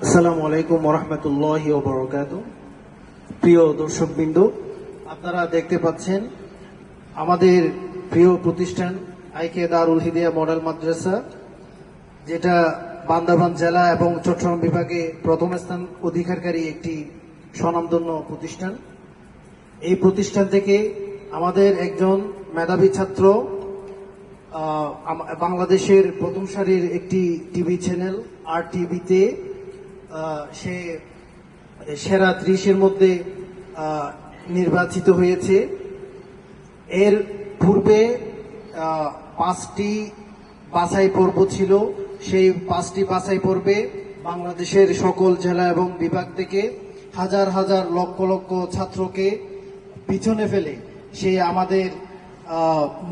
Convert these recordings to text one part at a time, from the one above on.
আসসালামু আলাইকুম ওয়া রাহমাতুল্লাহি ওয়া বারাকাতুহু। প্রিয় দর্শকবৃন্দ, আপনারা দেখতে পাচ্ছেন আমাদের প্রিয় প্রতিষ্ঠান আইকে দারুল হিদায়াহ মডেল মাদ্রাসা, যেটা বান্দরবান জেলা এবং চট্টগ্রাম বিভাগে প্রথম স্থান অধিকারকারী একটি স্বনামধন্য প্রতিষ্ঠান। এই প্রতিষ্ঠান থেকে আমাদের একজন মেধাবী ছাত্র বাংলাদেশের প্রথম সারির একটি টিভি চ্যানেল আর টিভিতে সে সেরা 30-এর মধ্যে নির্বাচিত হয়েছে। এর পূর্বে 5টি বাছাই পর্ব ছিল। সেই 5টি বাছাই পর্বে বাংলাদেশের সকল জেলা এবং বিভাগ থেকে হাজার হাজার লক্ষ লক্ষ ছাত্রকে পিছনে ফেলে সে আমাদের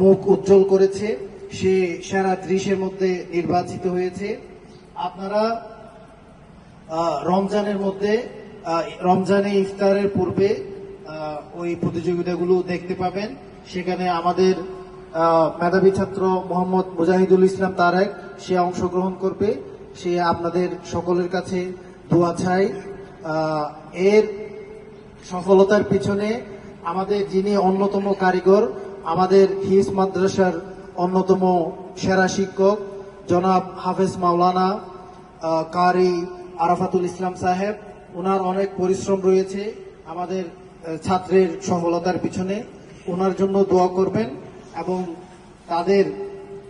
মুখ উজ্জ্বল করেছে। সে সেরা 30-এর মধ্যে নির্বাচিত হয়েছে। আপনারা রমজানে ইফতারের পূর্বে ওই প্রতিযোগিতাগুলো দেখতে পাবেন। সেখানে আমাদের মেধাবী ছাত্র মোহাম্মদ মুজাহিদুল ইসলাম তারেক সে অংশগ্রহণ করবে। সে আপনাদের সকলের কাছে দোয়া চাই। এর সফলতার পিছনে আমাদের যিনি অন্যতম কারিগর, আমাদের হিস মাদ্রাসার অন্যতম সেরা শিক্ষক জনাব হাফেজ মাওলানা কারি আরাফাতুল ইসলাম সাহেব, ওনার অনেক পরিশ্রম রয়েছে আমাদের ছাত্রের সফলতার পিছনে। ওনার জন্য দোয়া করবেন এবং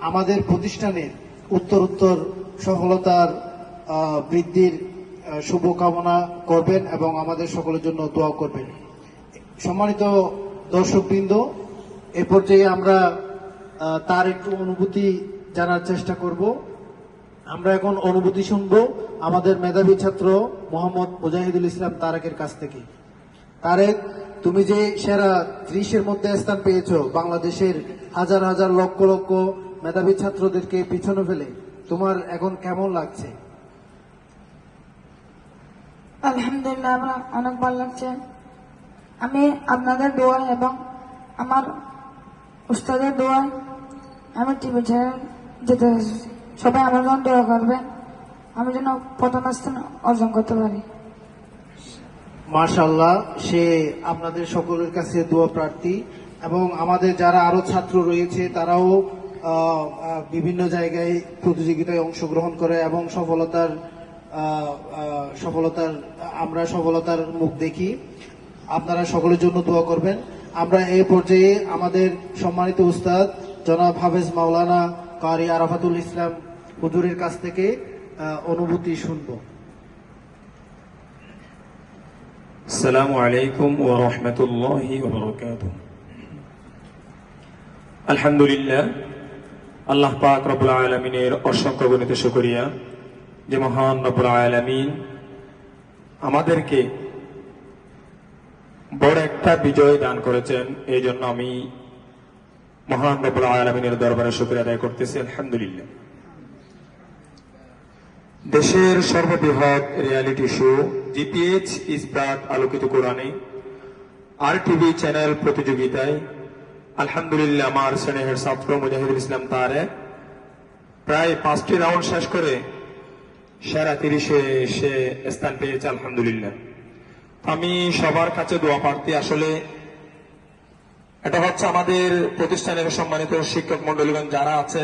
আমাদের প্রতিষ্ঠানের উত্তরোত্তর সফলতার বৃদ্ধির শুভকামনা করবেন এবং আমাদের সকলের জন্য দোয়া করবেন। সম্মানিত দর্শকবৃন্দ, এ পর্যায়ে আমরা তার একটু অনুভূতি জানার চেষ্টা করব। আমরা এখন অনুভূতি শুনব আমাদের মেধাবী ছাত্র মোহাম্মদ মুজাহিদুল ইসলাম তারেকের কাছ থেকে। তারেক, তুমি যে সেরা 30-এর মধ্যে স্থান পেয়েছো, বাংলাদেশের হাজার হাজার লক্ষ লক্ষ মেধাবী ছাত্রদেরকে পিছনে ফেলে, তোমার এখন কেমন লাগছে? আলহামদুলিল্লাহ, আমার অনেক ভালো লাগছে। আমি আপনাদের দোয়া এবং আমার উস্তাদের দোয়ায় আমি টিভি চ্যানেল যেতে এসেছি। সবাই আমার জন্য দোয়া করবেন, আমি যেন প্রথম স্থান অর্জন করতে পারি। মাশাআল্লাহ, সে আপনাদের সকলের কাছে দোয়া প্রার্থী এবং আমাদের যারা আরো ছাত্র রয়েছে তারাও বিভিন্ন জায়গায় প্রতিযোগিতায় অংশগ্রহণ করে এবং আমরা সফলতার মুখ দেখি। আপনারা সকলের জন্য দোয়া করবেন। আমরা এই পর্যায়ে আমাদের সম্মানিত উস্তাদ জনাব হাফেজ মাওলানা কারি আরাফাতুল ইসলাম হুজুরের কাছ থেকে অনুভূতি শুনব। আসসালামু আলাইকুম ওয়া রাহমাতুল্লাহি ওয়া বারাকাতুহু। আলহামদুলিল্লাহ, আল্লাহ পাক রব্বুল আলামিনের অসংখ্য গণিত শুকরিয়া যে মহান রব্বুল আলামিন আমাদেরকে বড় একটা বিজয় দান করেছেন। এই জন্য আমি মহান রব্বুল আলামিনের দরবারে শুকরিয়া আদায় করতেছি। আলহামদুলিল্লাহ। দেশের সর্ববৃহৎ রিয়ালিটি শো জিপিএইচ ইসবাত আলোকিত কোরআনে আর টিভি চ্যানেল প্রতিযোগিতায় আলহামদুলিল্লাহ আমার স্নেহের ছাত্র মুজাহিদুল ইসলাম তারেক প্রায় 5টি রাউন্ড শেষ করে সেরা 30-এ সে স্থান পেয়েছে। আলহামদুলিল্লাহ। আমি সবার কাছে দোয়া প্রার্থী। আসলে এটা হচ্ছে আমাদের প্রতিষ্ঠানের সম্মানিত শিক্ষক মন্ডলীগণ যারা আছে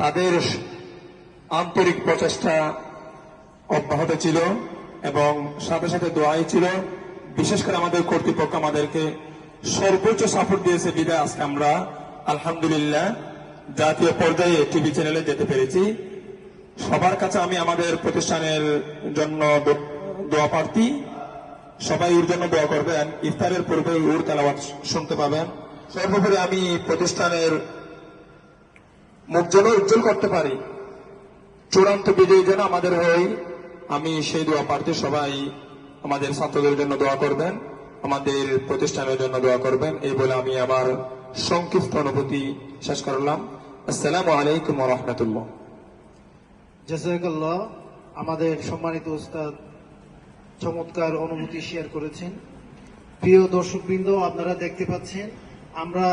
তাদের আন্তরিক প্রচেষ্টা অব্যাহত ছিল এবং সাথে সাথে দোয়াই ছিল। বিশেষ করে আমাদের কর্তৃপক্ষ আমাদেরকে সর্বোচ্চ সাপোর্ট দিয়েছে বিধায় আজকে আমরা আলহামদুলিল্লাহ জাতীয় পর্যায়ে টিভি চ্যানেলে যেতে পেরেছি। সবার কাছে আমি আমাদের প্রতিষ্ঠানের জন্য দোয়া প্রার্থী। সবাই ওর জন্য দোয়া করবেন। ইফতারের পূর্বে ওর তেলাওয়াত শুনতে পাবেন। সর্বোপরি আমি প্রতিষ্ঠানের মুখ যেন উজ্জ্বল করতে পারি, চূড়ান্ত বিজয়ী যেন আমাদের হয়, আমি সেই দোয়া প্রার্থী। সবাই আমাদের ছাত্রদের জন্য দোয়া করবেন, আমাদের প্রতিষ্ঠানের জন্য দোয়া করবেন। এই বলে আমি আমার সংক্ষিপ্ত অনুভূতি শেষ করলাম। আসসালামু আলাইকুম ওয়া রাহমাতুল্লাহ। জাযাকাল্লাহ। আমাদের সম্মানিত উস্তাদ চমৎকার অনুভূতি শেয়ার করেছেন। প্রিয় দর্শকবৃন্দ, আপনারা দেখতে পাচ্ছেন আমরা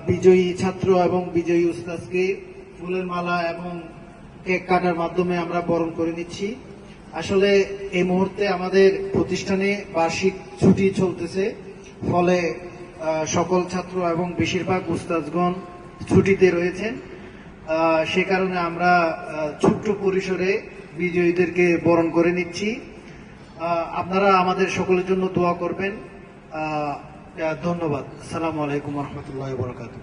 বিজয়ী ছাত্র এবং বিজয়ী উস্তাদকে ফুলের মালা এবং কেক কাটার মাধ্যমে আমরা বরণ করে নিচ্ছি। আসলে এই মুহূর্তে আমাদের প্রতিষ্ঠানে বার্ষিক ছুটি চলতেছে, ফলে সকল ছাত্র এবং বেশিরভাগ উস্তাদগণ ছুটিতে রয়েছেন। সে কারণে আমরা ছোট্ট পরিসরে বিজয়ীদেরকে বরণ করে নিচ্ছি। আপনারা আমাদের সকলের জন্য দোয়া করবেন। ধন্যবাদ। আসসালামু আলাইকুম রহমতুল্লাহ বরকাতুহ।